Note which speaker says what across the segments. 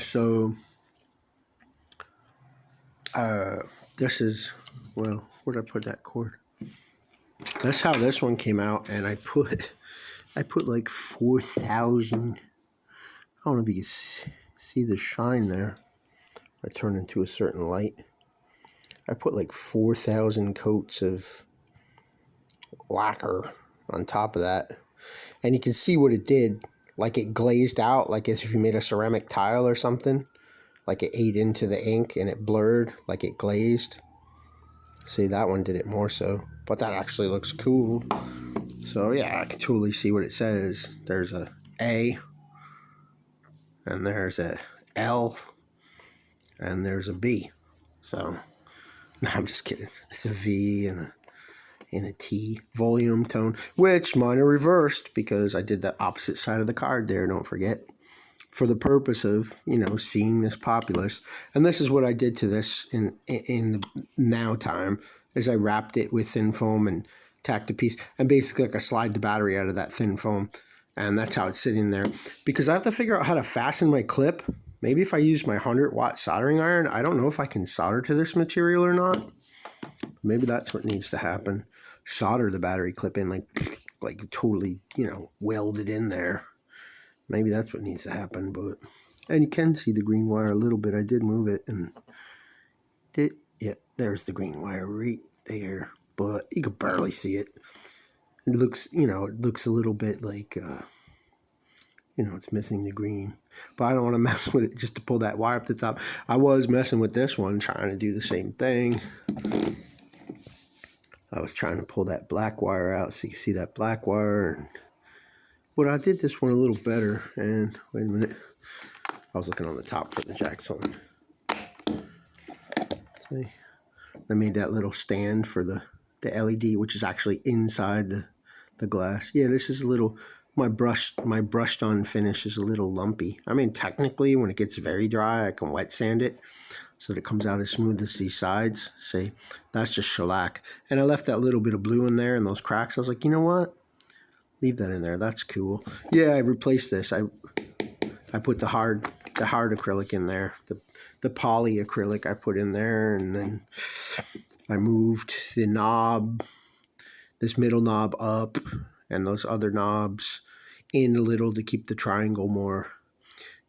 Speaker 1: So this is, well, where'd I put that cord? That's how this one came out, and I put like 4,000. I don't know if you can see the shine there. I turn into a certain light. I put like 4,000 coats of lacquer on top of that, and you can see what it did. Like it glazed out, like as if you made a ceramic tile or something. Like it ate into the ink and it blurred, like it glazed. See, that one did it more so, but that actually looks cool. So yeah, I can totally see what it says. There's a A, and there's a L, and there's a B. So, no, I'm just kidding. It's a V and a T, volume tone, which mine are reversed because I did the opposite side of the card there, don't forget, for the purpose of, seeing this populace. And this is what I did to this in the now time, is I wrapped it with thin foam and tacked a piece, and basically like I slide the battery out of that thin foam, and that's how it's sitting there. Because I have to figure out how to fasten my clip. Maybe if I use my 100-watt soldering iron, I don't know if I can solder to this material or not. Maybe that's what needs to happen. Solder the battery clip in, like totally, weld it in there. Maybe that's what needs to happen. And you can see the green wire a little bit. I did move it, and there's the green wire right there, but you can barely see it. It looks, it looks a little bit like, it's missing the green. But I don't want to mess with it just to pull that wire up the top. I was messing with this one, trying to do the same thing. I was trying to pull that black wire out so you can see that black wire. But I did this one a little better. And wait a minute. I was looking on the top for the jacks on. See? I made that little stand for the LED, which is actually inside the glass. Yeah, this is a little, my brushed on finish is a little lumpy. I mean, technically, when it gets very dry, I can wet sand it so that it comes out as smooth as these sides. See, that's just shellac. And I left that little bit of blue in there and those cracks. I was like, you know what? Leave that in there. That's cool. Yeah, I replaced this. I put the hard acrylic in there. The poly acrylic I put in there, and then I moved the knob, this middle knob up, and those other knobs in a little to keep the triangle more,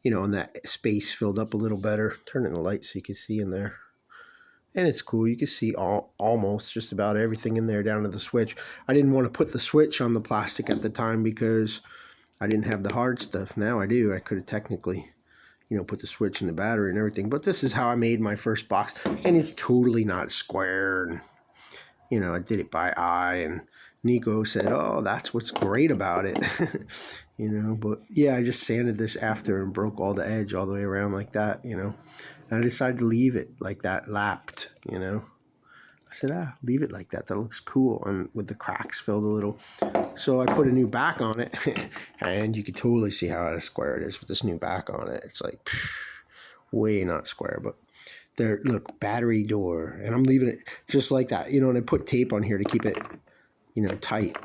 Speaker 1: and that space filled up a little better. Turn in the light so you can see in there. And it's cool. You can see almost just about everything in there down to the switch. I didn't want to put the switch on the plastic at the time because I didn't have the hard stuff. Now I do. I could have technically, put the switch in the battery and everything. But this is how I made my first box. And it's totally not square. And, I did it by eye. And Nico said, oh, that's what's great about it. But yeah, I just sanded this after and broke all the edge all the way around like that, And I decided to leave it like that, lapped, I said, leave it like that. That looks cool. And with the cracks filled a little. So I put a new back on it. And you can totally see how out of square it is with this new back on it. It's like way not square. But there, look, battery door. And I'm leaving it just like that. And I put tape on here to keep it, tight.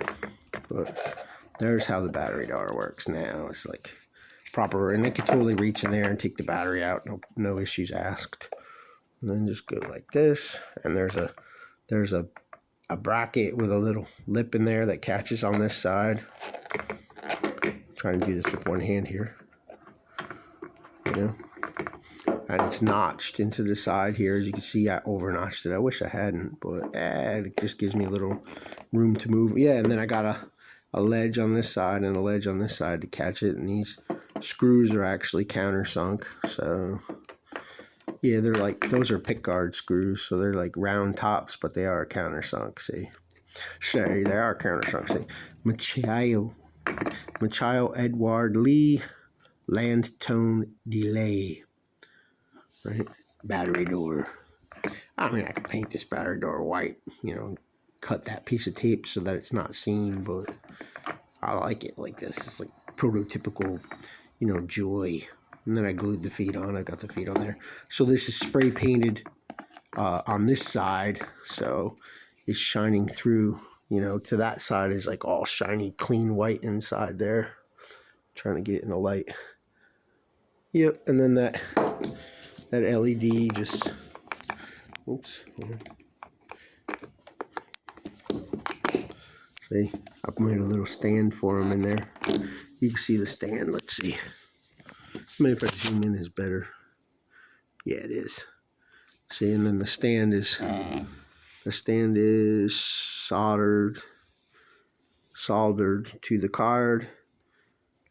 Speaker 1: But there's how the battery door works now. It's like proper. And I can totally reach in there and take the battery out. No issues asked. And then just go like this. And there's a bracket with a little lip in there that catches on this side. Trying to do this with one hand here. And it's notched into the side here. As you can see, I over notched it. I wish I hadn't, but it just gives me a little room to move. Yeah, and then I got a ledge on this side and a ledge on this side to catch it. And these screws are actually countersunk. So yeah, they're like, those are pickguard screws. So they're like round tops, but they are countersunk, see. Say, they are countersunk, see. Machado Edward Lee Landtone Delay. Right? Battery door. I mean, I could paint this battery door white, cut that piece of tape so that it's not seen, but I like it like this. It's like prototypical, Joy. And then I glued the feet on. I got the feet on there. So this is spray painted on this side. So it's shining through, to that side is like all shiny, clean white inside there. Trying to get it in the light. Yep, and then that LED just, oops. See, I've made a little stand for them in there. You can see the stand. Let's see. Maybe if I zoom in is better. Yeah, it is. See, and then the stand is soldered to the card,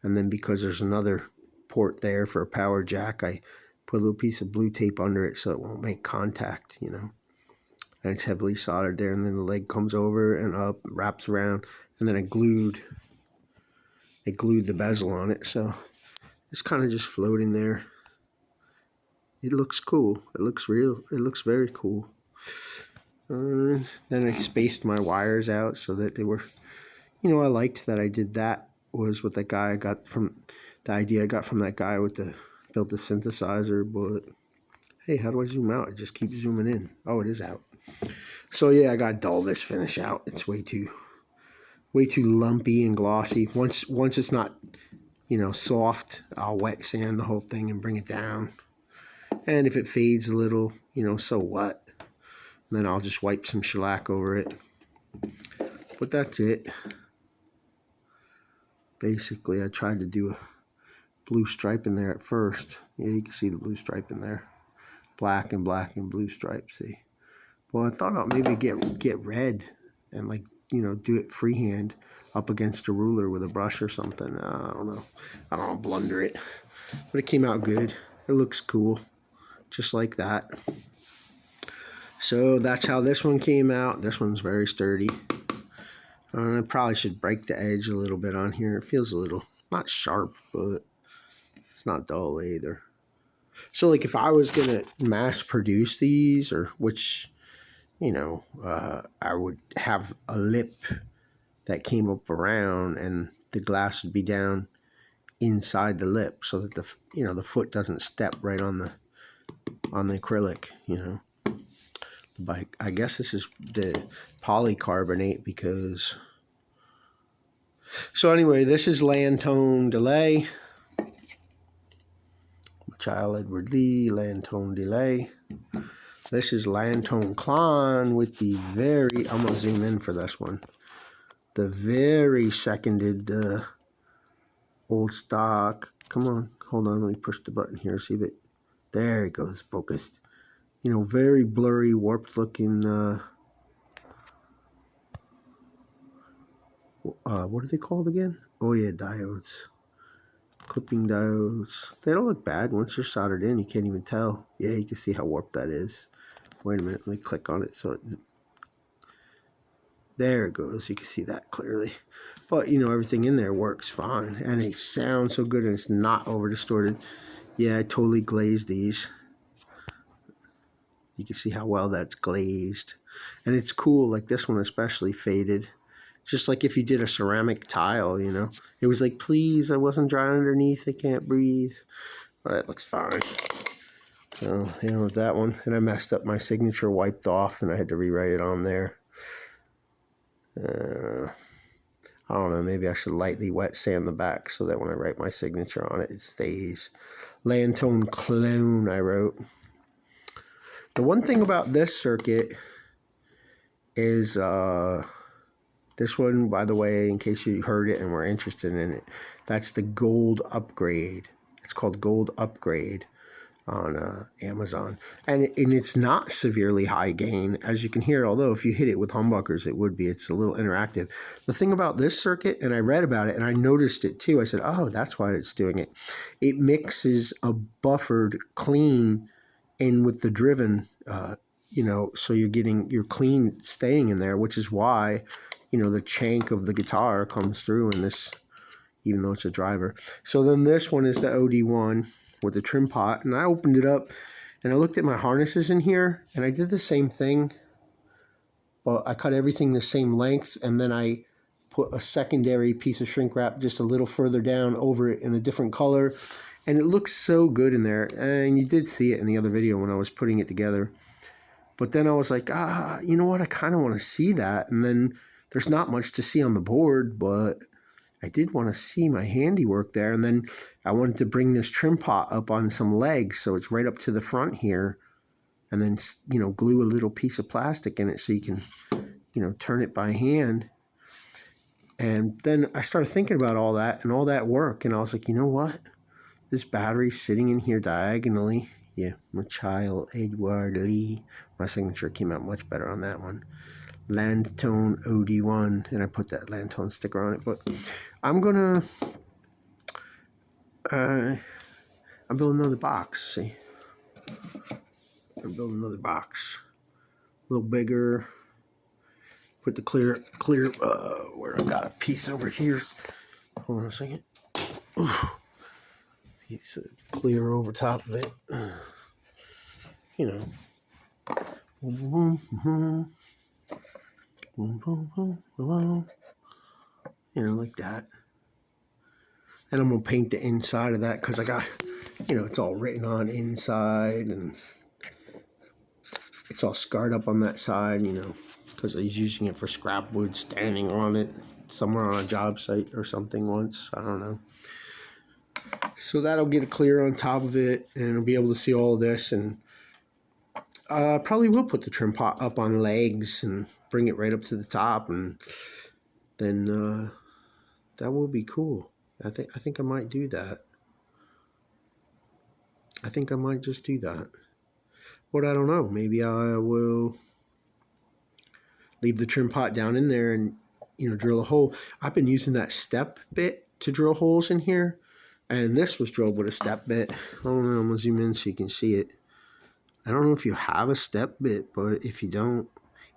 Speaker 1: and then because there's another port there for a power jack, I put a little piece of blue tape under it so it won't make contact, you know. And it's heavily soldered there, and then the leg comes over and up, wraps around, and then I glued the bezel on it, so it's kind of just floating there. It looks cool. It looks real. It looks very cool. Then I spaced my wires out so that they were, you know, I liked that I did that. Was what that guy I got from, the idea I got from that guy with the built the synthesizer. But hey, how do I zoom out? It just keeps zooming in. Oh, it is out. So yeah, I got dull this finish out. It's way too lumpy and glossy. Once it's not, you know, soft, I'll wet sand the whole thing and bring it down. And if it fades a little, you know, so what? And then I'll just wipe some shellac over it. But that's it. Basically, I tried to do a blue stripe in there at first. Yeah, you can see the blue stripe in there. Black and blue stripe, see? Well, I thought I'd maybe get red and, like, you know, do it freehand up against a ruler with a brush or something. I don't know. I don't know, blunder it. But it came out good. It looks cool. Just like that. So that's how this one came out. This one's very sturdy. I probably should break the edge a little bit on here. It feels a little, not sharp, but it's not dull either. So, like, if I was going to mass produce these, or which, you know, I would have a lip that came up around and the glass would be down inside the lip so that the, you know, the foot doesn't step right on the acrylic, you know. But I guess this is the polycarbonate because... So anyway, this is Lantone Delay. Child Edward Lee, Lantone Delay. This is Lantone Klon with the very... I'm going to zoom in for this one. The very seconded old stock. Come on, hold on, let me push the button here, see if it... There it goes, focused. You know, very blurry, warped looking... what are they called again? Oh yeah, diodes. Clipping diodes. They don't look bad. Once they're soldered in, you can't even tell. Yeah, you can see how warped that is. Wait a minute, let me click on it. So there it goes. You can see that clearly. But, you know, everything in there works fine. And it sounds so good and it's not over distorted. Yeah, I totally glazed these. You can see how well that's glazed. And it's cool, like this one especially faded. Just like if you did a ceramic tile, you know. It was like, please, I wasn't dry underneath. I can't breathe. All right, looks fine. So, you know, with that one. And I messed up my signature, wiped off, and I had to rewrite it on there. I don't know, maybe I should lightly wet sand the back so that when I write my signature on it, it stays. Lantone Clone, I wrote. The one thing about this circuit is... this one, by the way, in case you heard it and were interested in it, that's the Gold Upgrade. It's called Gold Upgrade on Amazon. And it's not severely high gain, as you can hear, although if you hit it with humbuckers, it would be. It's a little interactive. The thing about this circuit, and I read about it, and I noticed it too. I said, oh, that's why it's doing it. It mixes a buffered clean in with the driven, you know, so you're getting your clean staying in there, which is why... You know, the chank of the guitar comes through in this, even though it's a driver. So then this one is the OD1 with the trim pot. And I opened it up and I looked at my harnesses in here and I did the same thing. But I cut everything the same length and then I put a secondary piece of shrink wrap just a little further down over it in a different color. And it looks so good in there. And you did see it in the other video when I was putting it together. But then I was like, you know what? I kind of want to see that. And then... There's not much to see on the board, but I did want to see my handiwork there. And then I wanted to bring this trim pot up on some legs so it's right up to the front here. And then, you know, glue a little piece of plastic in it so you can, you know, turn it by hand. And then I started thinking about all that and all that work. And I was like, you know what? This battery's sitting in here diagonally. Yeah, Michael Edward Lee. My signature came out much better on that one. Lantone OD1. And I put that Lantone sticker on it. But I'm going to... I'm building another box, see? I'm building another box. A little bigger. Put the clear, where I got a piece over here. Hold on a second. Piece of clear over top of it. You know. You know, like that. And I'm going to paint the inside of that because I got, you know, it's all written on inside and it's all scarred up on that side, you know, because I was using it for scrap wood, standing on it somewhere on a job site or something once. I don't know. So that'll get a clear on top of it and I'll be able to see all of this. And probably will put the trim pot up on legs and bring it right up to the top. And then that will be cool. I think I might do that. I think I might just do that. But I don't know. Maybe I will leave the trim pot down in there and, you know, drill a hole. I've been using that step bit to drill holes in here. And this was drilled with a step bit. I don't know. I'm going to zoom in so you can see it. I don't know if you have a step bit, but if you don't,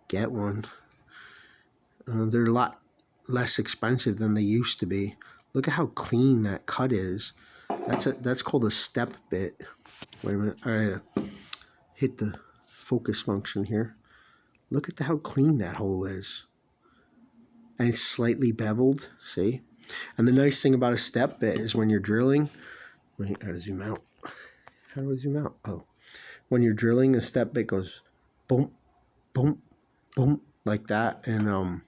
Speaker 1: get one. They're a lot less expensive than they used to be. Look at how clean that cut is. That's called a step bit. Wait a minute. All right. Hit the focus function here. Look at how clean that hole is. And it's slightly beveled. See? And the nice thing about a step bit is when you're drilling. Wait, I gotta zoom out. How do I zoom out? Oh. When you're drilling, the step bit goes boom, boom, boom, like that. And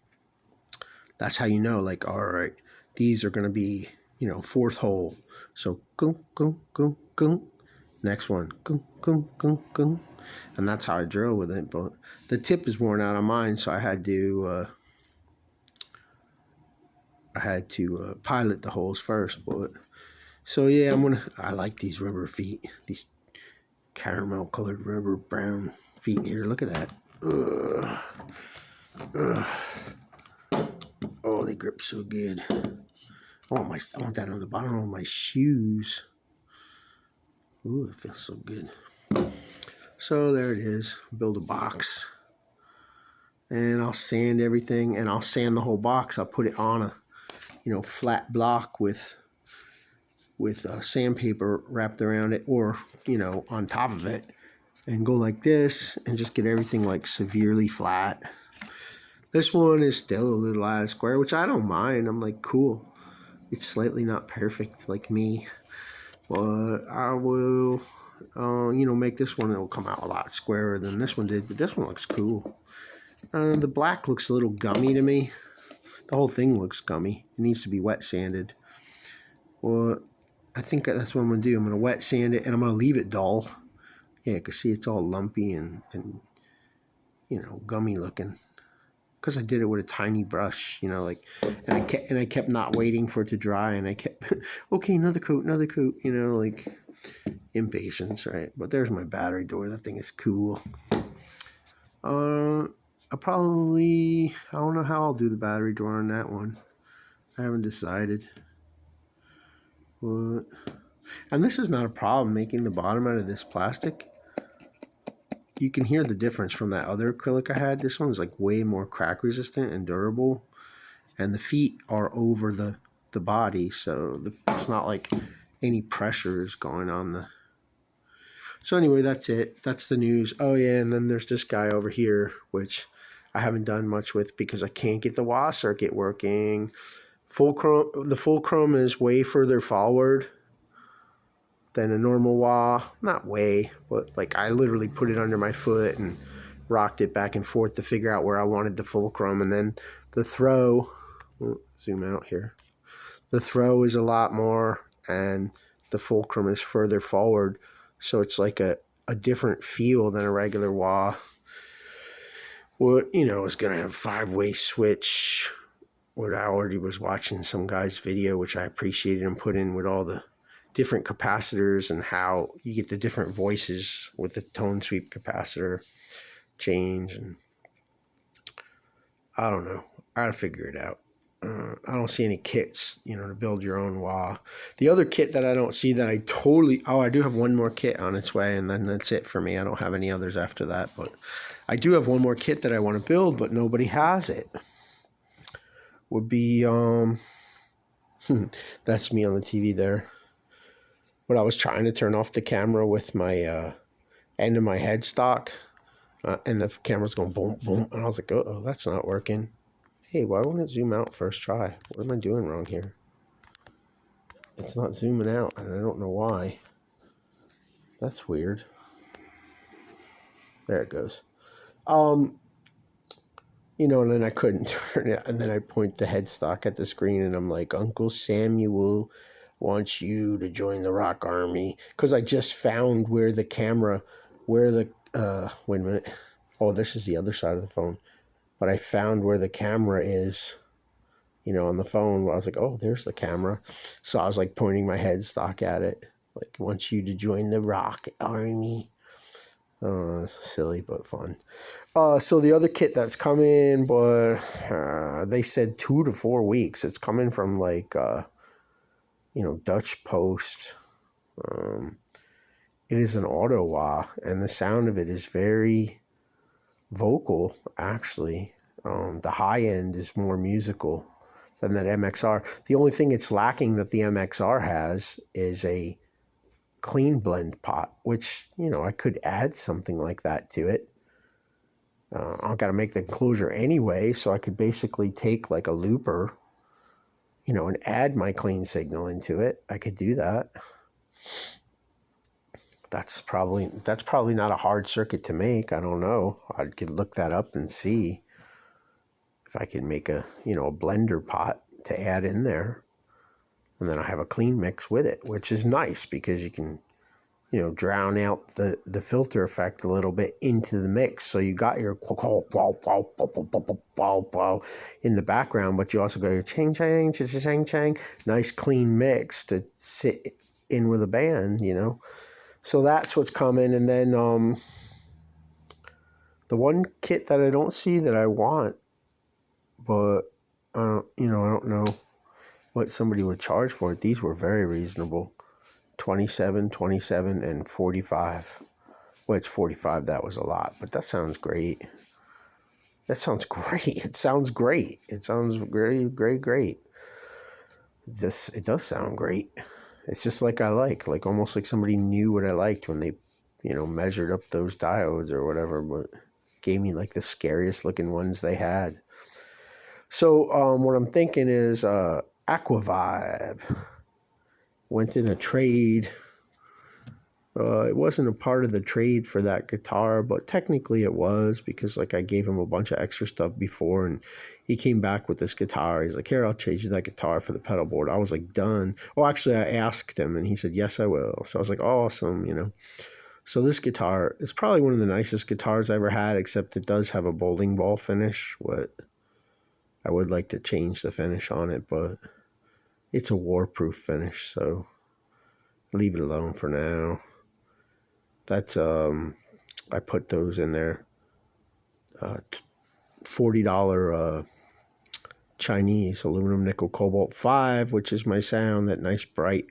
Speaker 1: that's how you know, like, all right, these are going to be, you know, fourth hole. So, go, go, go, go. Next one, go, go, go, go. And that's how I drill with it. But the tip is worn out on mine, so I had to pilot the holes first. But so yeah, I like these rubber feet, these caramel colored rubber brown feet here. Look at that. Ugh. Ugh. Oh, they grip so good. I want that on the bottom of my shoes. Ooh, it feels so good. So there it is. Build a box. And I'll sand everything, and I'll sand the whole box. I'll put it on a, you know, flat block with sandpaper wrapped around it, or, you know, on top of it, and go like this and just get everything like severely flat. This one is still a little out of square, which I don't mind. I'm like, cool. It's slightly not perfect like me, but I will, you know, make this one. It'll come out a lot squarer than this one did, but this one looks cool. The black looks a little gummy to me. The whole thing looks gummy. It needs to be wet sanded. Well, I think that's what I'm going to do. I'm going to wet sand it, and I'm going to leave it dull. Yeah, you can see it's all lumpy and you know, gummy looking. Because I did it with a tiny brush, you know, like, and I kept not waiting for it to dry, and I kept, okay, another coat, you know, like, impatience, right? But there's my battery door. That thing is cool. I don't know how I'll do the battery door on that one. I haven't decided. What? And this is not a problem, making the bottom out of this plastic. You can hear the difference from that other acrylic I had. This one's like way more crack resistant and durable. And the feet are over the body, so it's not like any pressure is going on the... So anyway, that's it. That's the news. Oh yeah, and then there's this guy over here, which I haven't done much with because I can't get the wah circuit working. The fulcrum is way further forward than a normal wah. Not way, but like I literally put it under my foot and rocked it back and forth to figure out where I wanted the fulcrum. And then the throw, zoom out here. the throw is a lot more, and the fulcrum is further forward. So it's like a different feel than a regular wah. Well, it's going to have 5-way switch. What I already was watching some guy's video, which I appreciated, and put in with all the different capacitors and how you get the different voices with the tone sweep capacitor change. And I don't know. I gotta figure it out. I don't see any kits, to build your own wah. The other kit that I don't see that I do have one more kit on its way, and then that's it for me. I don't have any others after that, but I do have one more kit that I want to build, but nobody has it. Would be, that's me on the TV there. But I was trying to turn off the camera with my end of my headstock, and the camera's going boom, boom, and I was like, oh, that's not working. Hey, why won't it zoom out first try? What am I doing wrong here? It's not zooming out, and I don't know why. That's weird. There it goes. And then I couldn't turn it, and then I point the headstock at the screen, and I'm like, Uncle Samuel wants you to join the Rock Army, because I just found wait a minute. Oh, this is the other side of the phone. But I found where the camera is, on the phone. I was like, oh, there's the camera. So I was like pointing my headstock at it, like, wants you to join the Rock Army. Silly, but fun. So the other kit that's coming, but they said 2 to 4 weeks. It's coming from like, Dutch Post. It is an auto wah, and the sound of it is very vocal, actually. The high end is more musical than that MXR. The only thing it's lacking that the MXR has is a clean blend pot, which, I could add something like that to it. I've got to make the enclosure anyway, so I could basically take like a looper, and add my clean signal into it. I could do that. That's probably not a hard circuit to make. I don't know. I could look that up and see if I can make a blender pot to add in there. And then I have a clean mix with it, which is nice because you can, drown out the filter effect a little bit into the mix. So you got your in the background, but you also got your chang chang, chang chang chang, nice clean mix to sit in with a band, So that's what's coming. And then the one kit that I don't see that I want, but I don't know what somebody would charge for it. These were very reasonable. 27, 27, and 45. Well, it's 45. That was a lot, but that sounds great. That sounds great. It sounds great. It sounds great. It does sound great. It's just like I like almost like somebody knew what I liked when they, measured up those diodes or whatever, but gave me like the scariest looking ones they had. So what I'm thinking is Aquavibe. Went in a trade. It wasn't a part of the trade for that guitar, but technically it was, because like I gave him a bunch of extra stuff before, and he came back with this guitar. He's like, here, I'll trade you that guitar for the pedal board. I was like, done. Oh, actually, I asked him, and he said, yes, I will. So I was like, awesome, So this guitar is probably one of the nicest guitars I ever had, except it does have a bowling ball finish. What I would like to change the finish on it, but it's a warproof finish, so leave it alone for now. That's I put those in there. $40 Chinese aluminum nickel cobalt 5, which is my sound, that nice bright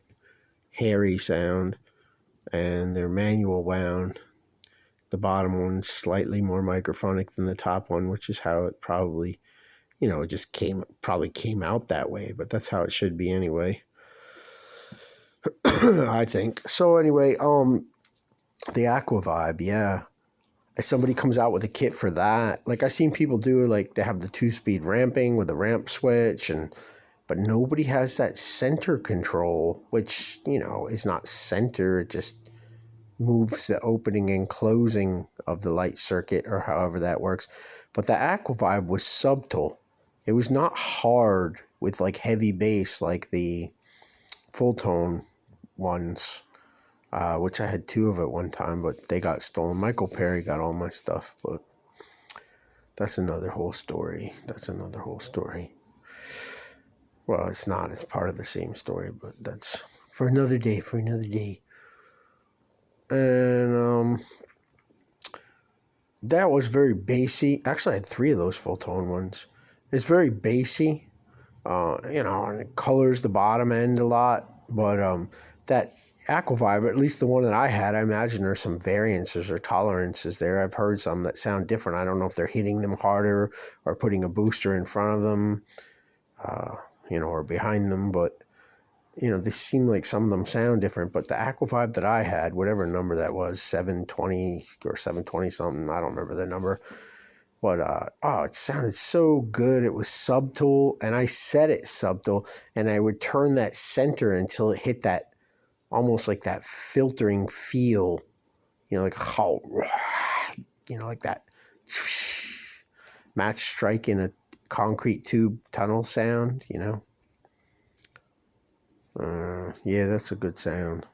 Speaker 1: hairy sound, and they're manual wound. The bottom one's slightly more microphonic than the top one, which is how it probably, it just came out that way, but that's how it should be anyway. I think. So anyway, the Aquavibe, yeah. If somebody comes out with a kit for that, like I've seen people do, like they have the 2-speed ramping with a ramp switch, but nobody has that center control, which, is not center. It just moves the opening and closing of the light circuit, or however that works. But the Aquavibe was subtle. It was not hard with like heavy bass, like the full tone ones, which I had 2 of at one time, but they got stolen. Michael Perry got all my stuff, but that's another whole story. Well, it's not. It's part of the same story, but that's for another day. And that was very bassy. Actually, I had 3 of those full tone ones. It's very bassy, and it colors the bottom end a lot. But that Aquavibe, at least the one that I had, I imagine there's some variances or tolerances there. I've heard some that sound different. I don't know if they're hitting them harder or putting a booster in front of them, or behind them, but they seem like some of them sound different. But the Aquavibe that I had, whatever number that was, 720 or 720 something, I don't remember the number, but it sounded so good. It was subtle, and I set it subtle, and I would turn that center until it hit that, almost like that filtering feel, like how, like that match strike in a concrete tube tunnel sound, yeah, that's a good sound.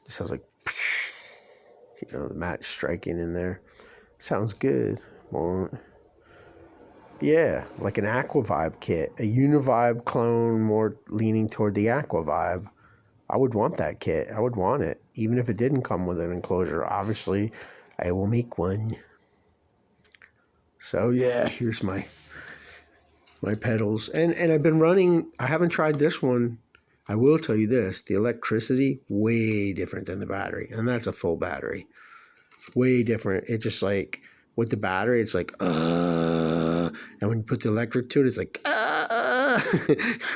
Speaker 1: It sounds like, the match striking in there. Sounds good. Well, yeah, like an Aquavibe kit, a Univibe clone, more leaning toward the Aquavibe. I would want that kit. I would want it, even if it didn't come with an enclosure. Obviously, I will make one. So yeah, here's my pedals, and I've been running. I haven't tried this one. I will tell you this: the electricity way different than the battery, and that's a full battery. Way different. It's just like with the battery, it's like and when you put the electric to it, it's like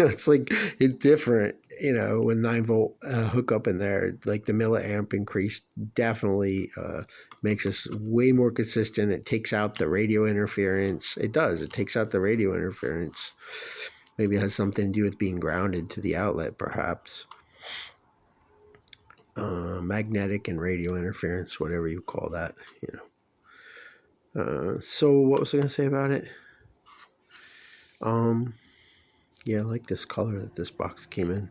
Speaker 1: it's like it's different. With 9-volt hookup in there, like the milliamp increase definitely makes us way more consistent. It takes out the radio interference. It does. It takes out the radio interference. Maybe it has something to do with being grounded to the outlet, perhaps. Magnetic and radio interference, whatever you call that, So what was I going to say about it? Yeah, I like this color that this box came in.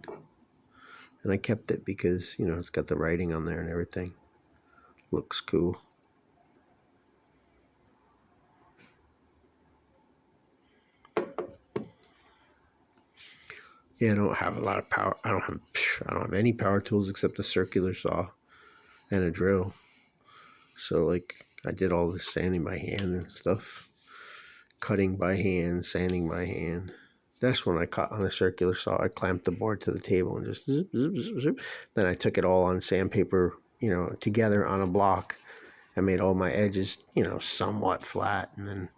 Speaker 1: And I kept it because, it's got the writing on there and everything. Looks cool. Yeah, I don't have a lot of power. I don't have any power tools except a circular saw and a drill. So I did all this sanding by hand and stuff. Cutting by hand, sanding by hand. That's when I cut on a circular saw. I clamped the board to the table and just zip, zip, zip, zip. Then I took it all on sandpaper, together on a block. I made all my edges, somewhat flat. And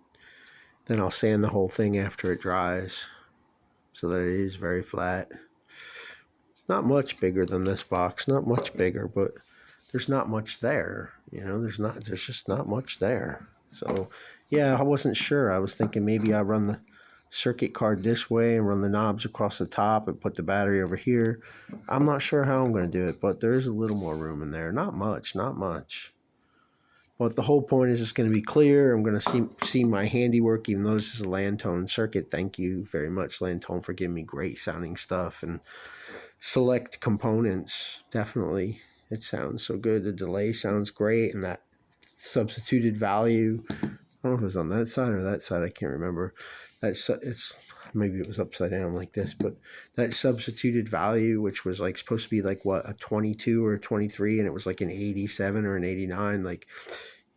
Speaker 1: then I'll sand the whole thing after it dries so that it is very flat. Not much bigger than this box. Not much bigger, but there's not much there. There's just not much there. So, yeah, I wasn't sure. I was thinking maybe I run the circuit card this way and run the knobs across the top and put the battery over here. I'm not sure how I'm going to do it, but there is a little more room in there. Not much. But the whole point is it's going to be clear. I'm going to see my handiwork, even though this is a Lantone circuit. Thank you very much, Lantone, for giving me great sounding stuff and select components. Definitely. It sounds so good. The delay sounds great, and that substituted value, I don't know if it was on that side or that side, I can't remember. Maybe it was upside down like this, but that substituted value, which was supposed to be a 22 or a 23, and it was an 87 or an 89,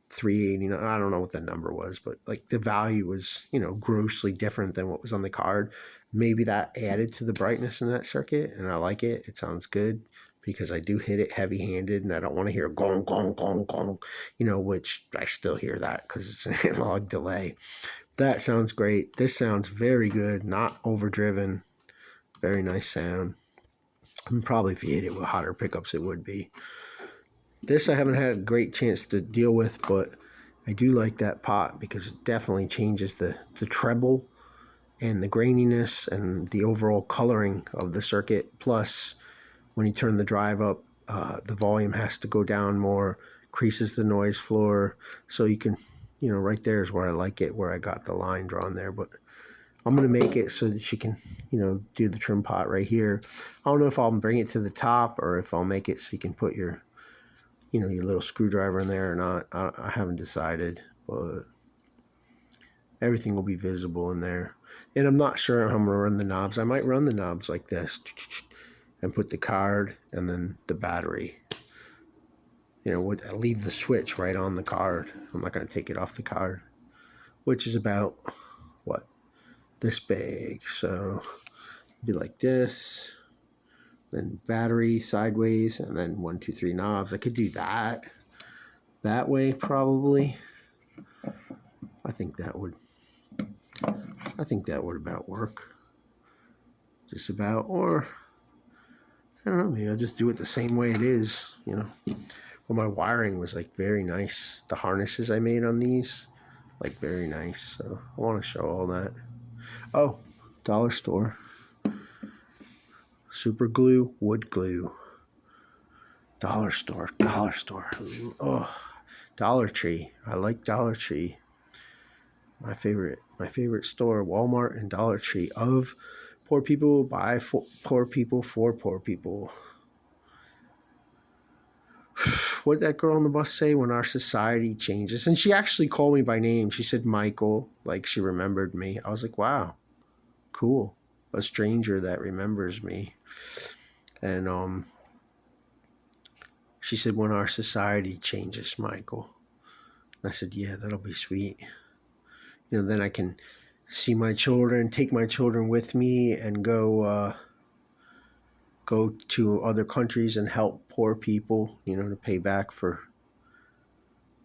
Speaker 1: 389. I don't know what the number was, but the value was, grossly different than what was on the card. Maybe that added to the brightness in that circuit, and I like it. It sounds good because I do hit it heavy-handed, and I don't want to hear gong, gong, gong, gong, which I still hear that because it's an analog delay. That sounds great. This sounds very good, not overdriven. Very nice sound. And probably if you hit it with hotter pickups, it would be. This I haven't had a great chance to deal with, but I do like that pot because it definitely changes the treble and the graininess and the overall coloring of the circuit. Plus, when you turn the drive up, the volume has to go down more, increases the noise floor. So you can, right there is where I like it, where I got the line drawn there. But I'm going to make it so that she can, do the trim pot right here. I don't know if I'll bring it to the top or if I'll make it so you can put your, your little screwdriver in there or not. I haven't decided, but everything will be visible in there. And I'm not sure how I'm going to run the knobs. I might run the knobs like this and put the card and then the battery. Leave the switch right on the card. I'm not going to take it off the card, which is about, this big. So be like this, then battery sideways, and then 1, 2, 3 knobs. I could do that way probably. I think that would about work. Just about. Or I don't know, maybe I'll just do it the same way it is, Well, my wiring was like very nice. The harnesses I made on these, like very nice. So I want to show all that. Oh, dollar store. Super glue, wood glue. Dollar store. Oh, Dollar Tree. I like Dollar Tree. My favorite store, Walmart and Dollar Tree. Of poor people, by poor people, for poor people. What did that girl on the bus say? When our society changes. And she actually called me by name. She said Michael, like she remembered me. I was like, wow, cool. A stranger that remembers me. And she said, when our society changes, Michael. And I said, yeah, that'll be sweet. Then I can see my children, take my children with me, and go to other countries and help poor people, to pay back for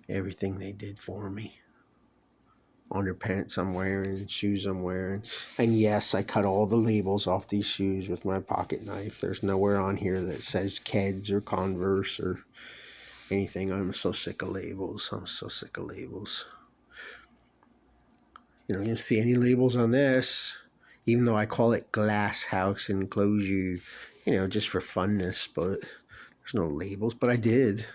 Speaker 1: everything they did for me. Underpants I'm wearing, shoes I'm wearing. And yes, I cut all the labels off these shoes with my pocket knife. There's nowhere on here that says Keds or Converse or anything. I'm so sick of labels. You don't see any labels on this, even though I call it Glass House Enclosure, just for funness, but there's no labels. But I did.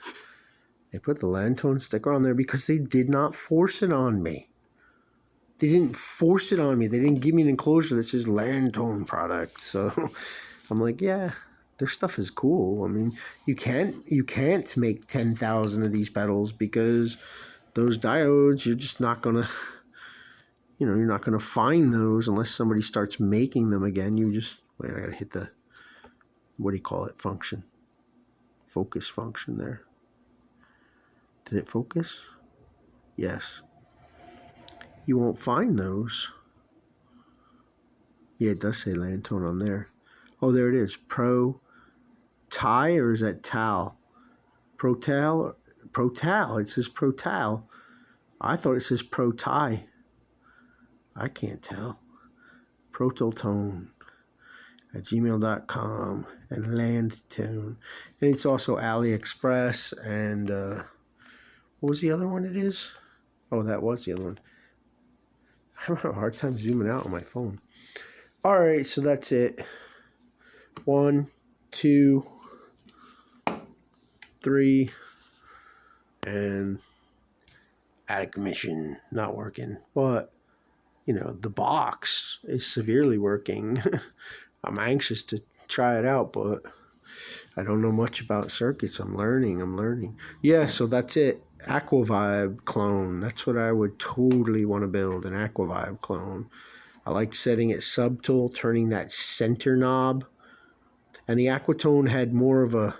Speaker 1: They put the Lantone sticker on there because they did not force it on me. They didn't force it on me. They didn't give me an enclosure that says Lantone product. So I'm like, yeah, their stuff is cool. I mean, you can't make 10,000 of these pedals because those diodes, you're just not going to, you're not going to find those unless somebody starts making them again. Wait, I got to hit the, what do you call it, function. Focus function there. Did it focus? Yes. You won't find those. Yeah, it does say Lantone on there. Oh, there it is. Pro Tie, or is that Tal? Pro Tal? Pro Tal. It says Pro Tal. I thought it says Pro Tie. I can't tell. Prototone at gmail.com and Landtone. And it's also AliExpress and what was the other one it is? Oh, that was the other one. I'm having a hard time zooming out on my phone. All right, so that's it. 1, 2, 3, and attic mission not working. But, the box is severely working. I'm anxious to try it out, but I don't know much about circuits. I'm learning. Yeah, so that's it. Aquavibe clone. That's what I would totally want to build, an Aquavibe clone. I like setting it subtle, turning that center knob. And the Aquatone had more of a,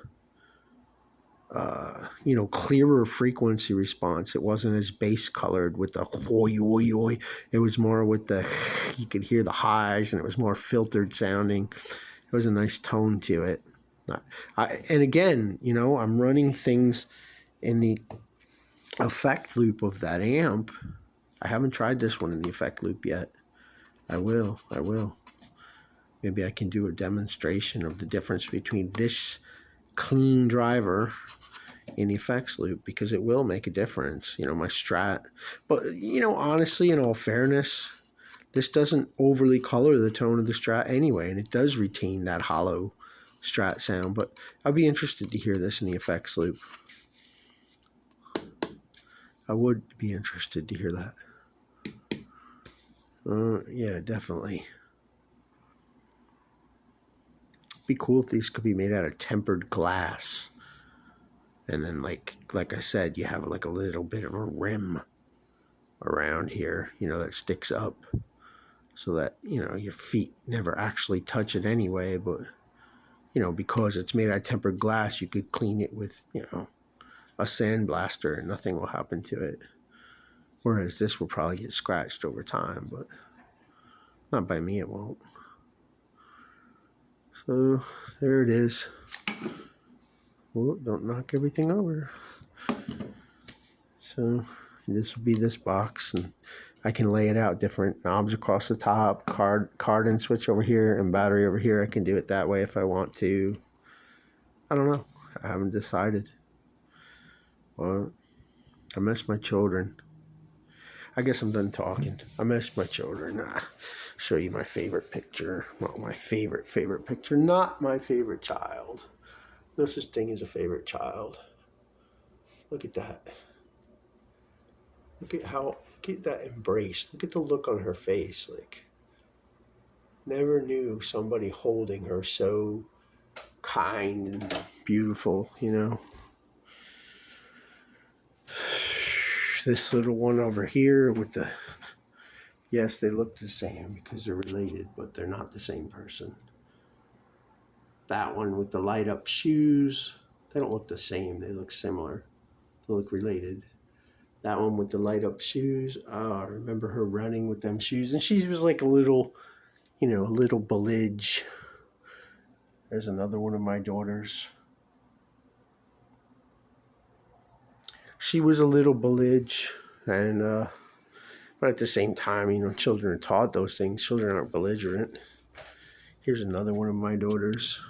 Speaker 1: clearer frequency response. It wasn't as bass colored with the oi, oi, oi. It was more with the, you could hear the highs, and it was more filtered sounding. It was a nice tone to it. And again, I'm running things in the effect loop of that amp. I haven't tried this one in the effect loop yet. I will. Maybe I can do a demonstration of the difference between this clean driver in the effects loop, because it will make a difference, my Strat. But, honestly, in all fairness, this doesn't overly color the tone of the Strat anyway, and it does retain that hollow Strat sound. But I'd be interested to hear this in the effects loop. I would be interested to hear that. Yeah, definitely. Be cool if these could be made out of tempered glass. And then like I said, you have like a little bit of a rim around here, that sticks up so that, your feet never actually touch it anyway, but because it's made out of tempered glass, you could clean it with, a sandblaster and nothing will happen to it. Whereas this will probably get scratched over time, but not by me, it won't. So there it is. Oh, don't knock everything over. So this will be this box, and I can lay it out different knobs across the top, card and switch over here, and battery over here. I can do it that way if I want to. I don't know. I haven't decided. Well, I miss my children. I guess I'm done talking. I miss my children. Show you my favorite picture. Well, my favorite picture. Not my favorite child. No such thing as a favorite child. Look at that. Look at that embrace. Look at the look on her face. Like, never knew somebody holding her so kind and beautiful, This little one over here with the, yes, they look the same because they're related, but they're not the same person. That one with the light up shoes, they don't look the same. They look similar. They look related. That one with the light up shoes, oh, I remember her running with them shoes. And she was like a little Belidge. There's another one of my daughters. She was a little Belidge, and but at the same time, children are taught those things. Children aren't belligerent. Here's another one of my daughters.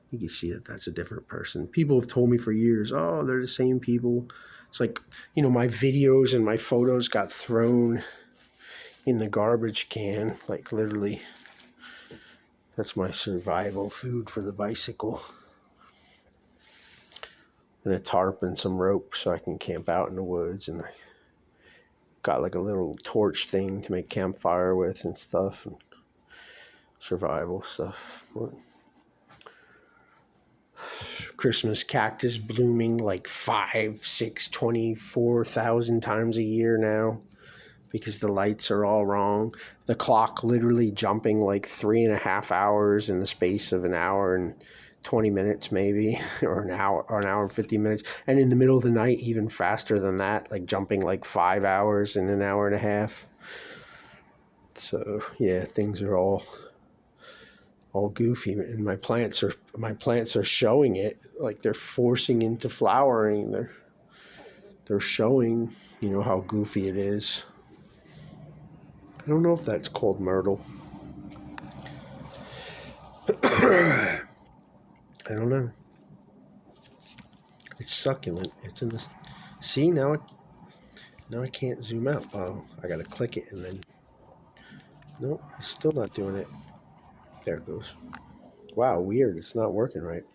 Speaker 1: You can see that that's a different person. People have told me for years, oh, they're the same people. It's like, my videos and my photos got thrown in the garbage can, like literally. That's my survival food for the bicycle. And a tarp and some rope so I can camp out in the woods. And I got like a little torch thing to make campfire with and stuff. And survival stuff. Christmas cactus blooming like 5, 6, 24,000 times a year now because the lights are all wrong. The clock literally jumping like 3.5 hours in the space of an hour and 20 minutes maybe, or an hour and 50 minutes. And in the middle of the night, even faster than that, like jumping like 5 hours in an hour and a half. So yeah, things are all goofy, and my plants are showing it, like they're forcing into flowering. They're showing, how goofy it is. I don't know if that's called myrtle. I don't know. It's succulent. It's in this. See, now I can't zoom out. Oh, I gotta click it and then. Nope, it's still not doing it. There it goes. Wow, weird. It's not working right.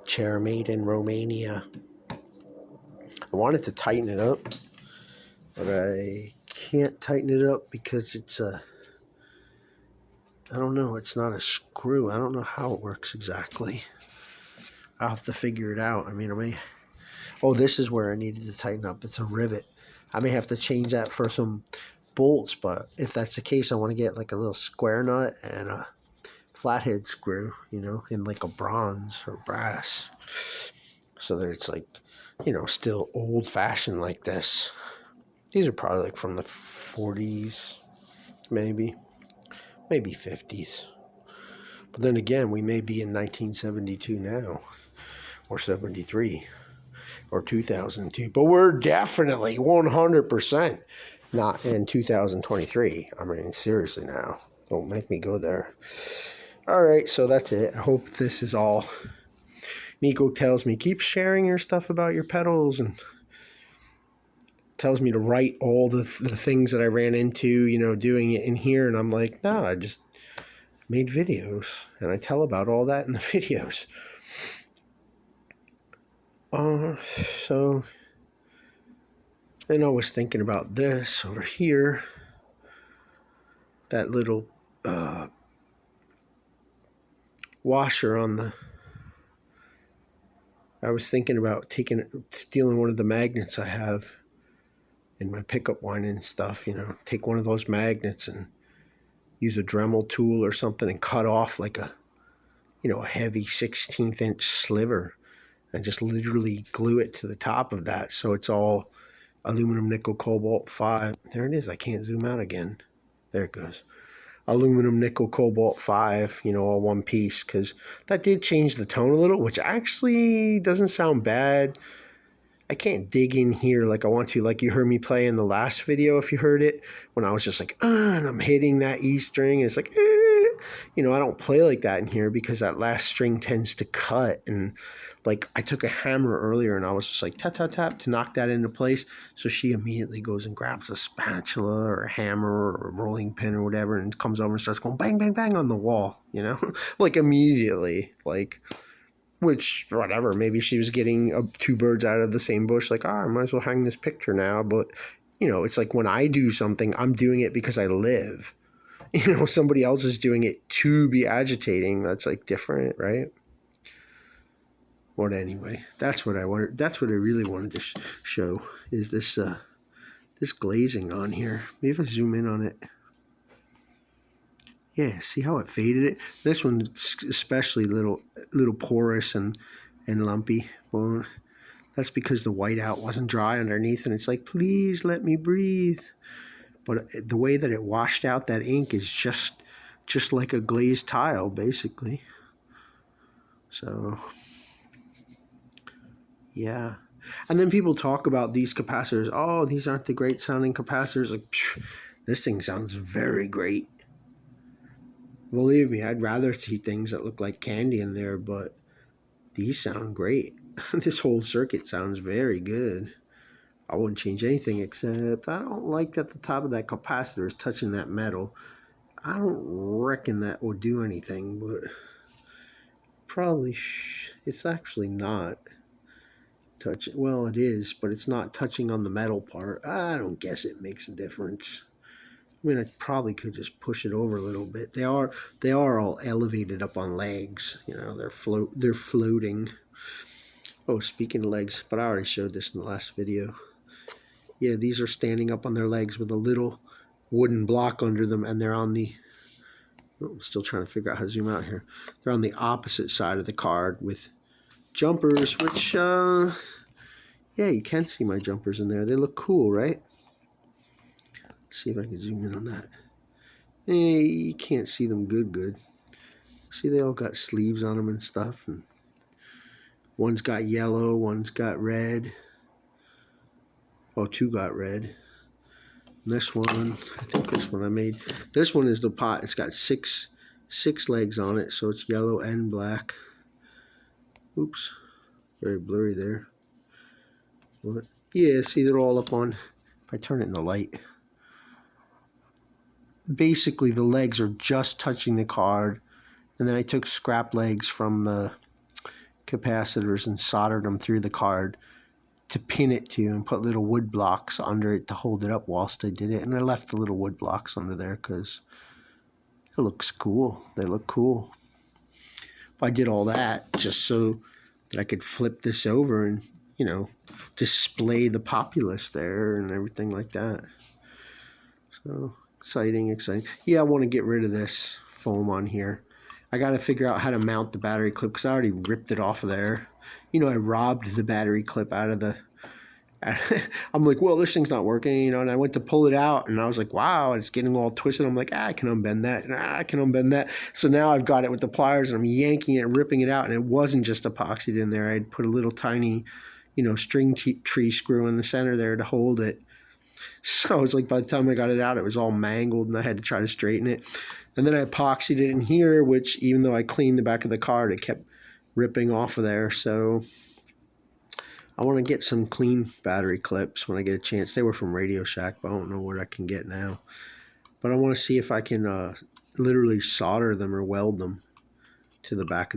Speaker 1: Chair made in Romania. I wanted to tighten it up, but I can't tighten it up because it's I don't know, it's not a screw. I don't know how it works exactly. I'll have to figure it out. Oh, this is where I needed to tighten up. It's a rivet. I may have to change that for some bolts, but if that's the case, I want to get like a little square nut and a flathead screw, in like a bronze or brass, so that it's like, still old fashioned like this. These are probably like from the 40s, maybe 50s. But then again, we may be in 1972 now, or 73, or 2002. But we're definitely 100% not in 2023. Seriously now. Don't make me go there. All right, so that's it. I hope this is all. Nico tells me, keep sharing your stuff about your pedals, and tells me to write all the things that I ran into, doing it in here. And I'm like, no, I just made videos, and I tell about all that in the videos. So And I was thinking about this over here, that little washer on the, I was thinking about stealing one of the magnets I have in my pickup wine and stuff, you know, take one of those magnets and use a Dremel tool or something and cut off like a, you know, a heavy 16th inch sliver and just literally glue it to the top of that so it's all aluminum, nickel, cobalt 5. There it is. I can't zoom out again. There it goes. Aluminum, nickel, cobalt 5, you know, all one piece, because that did change the tone a little, which actually doesn't sound bad. I can't dig in here like I want to, like you heard me play in the last video, if you heard it, when I was just like, and I'm hitting that E string, and it's like, you know, I don't play like that in here because that last string tends to cut. And like I took a hammer earlier and I was just like tap, tap, tap to knock that into place. So she immediately goes and grabs a spatula or a hammer or a rolling pin or whatever and comes over and starts going bang, bang, bang on the wall, you know, like immediately, like, which, whatever, maybe she was getting 2 birds out of the same bush, like, I might as well hang this picture now. But, you know, it's like when I do something, I'm doing it because I live. You know, somebody else is doing it to be agitating. That's like different, right? But anyway, that's what I wanted. That's what I really wanted to show is this this glazing on here. Maybe if I zoom in on it. Yeah, see how it faded it? This one's especially little porous and lumpy. Well, that's because the whiteout wasn't dry underneath, and it's like, please let me breathe. But the way that it washed out that ink is just like a glazed tile, basically. So, yeah. And then people talk about these capacitors. Oh, these aren't the great sounding capacitors. Like, this thing sounds very great. Believe me, I'd rather see things that look like candy in there, but these sound great. This whole circuit sounds very good. I wouldn't change anything except I don't like that the top of that capacitor is touching that metal. I don't reckon that would do anything, but probably it's actually not touching. Well, it is, but it's not touching on the metal part. I don't guess it makes a difference. I mean, I probably could just push it over a little bit. They are all elevated up on legs. You know, they're floating. Oh, speaking of legs, but I already showed this in the last video. Yeah, these are standing up on their legs with a little wooden block under them, and they're on the, I'm still trying to figure out how to zoom out here. They're on the opposite side of the card with jumpers, which, yeah, you can see my jumpers in there. They look cool, right? Let's see if I can zoom in on that. Hey, you can't see them good. See, they all got sleeves on them and stuff. And one's got yellow, one's got red. Oh, 2 got red. And this one, I think this one I made. This one is the pot. It's got six legs on it, so it's yellow and black. Oops, very blurry there. What? Yeah, see, they're all up on. If I turn it in the light, basically the legs are just touching the card, and then I took scrap legs from the capacitors and soldered them through the card to pin it to and put little wood blocks under it to hold it up whilst I did it. And I left the little wood blocks under there because it looks cool. They look cool. I did all that just so that I could flip this over and, you know, display the Populus there and everything like that. So exciting. Yeah, I want to get rid of this foam on here. I got to figure out how to mount the battery clip because I already ripped it off of there. You know, I robbed the battery clip out of the... I'm like, well, this thing's not working, you know, and I went to pull it out, and I was like, wow, it's getting all twisted. I'm like, I can unbend that, and I can unbend that. So now I've got it with the pliers, and I'm yanking it and ripping it out, and it wasn't just epoxied in there. I'd put a little tiny, you know, string tree screw in the center there to hold it. So I was like, by the time I got it out, it was all mangled, and I had to try to straighten it. And then I epoxied it in here, which even though I cleaned the back of the card, it kept ripping off of there. So I want to get some clean battery clips when I get a chance. They were from Radio Shack, but I don't know what I can get now. But I want to see if I can literally solder them or weld them to the back of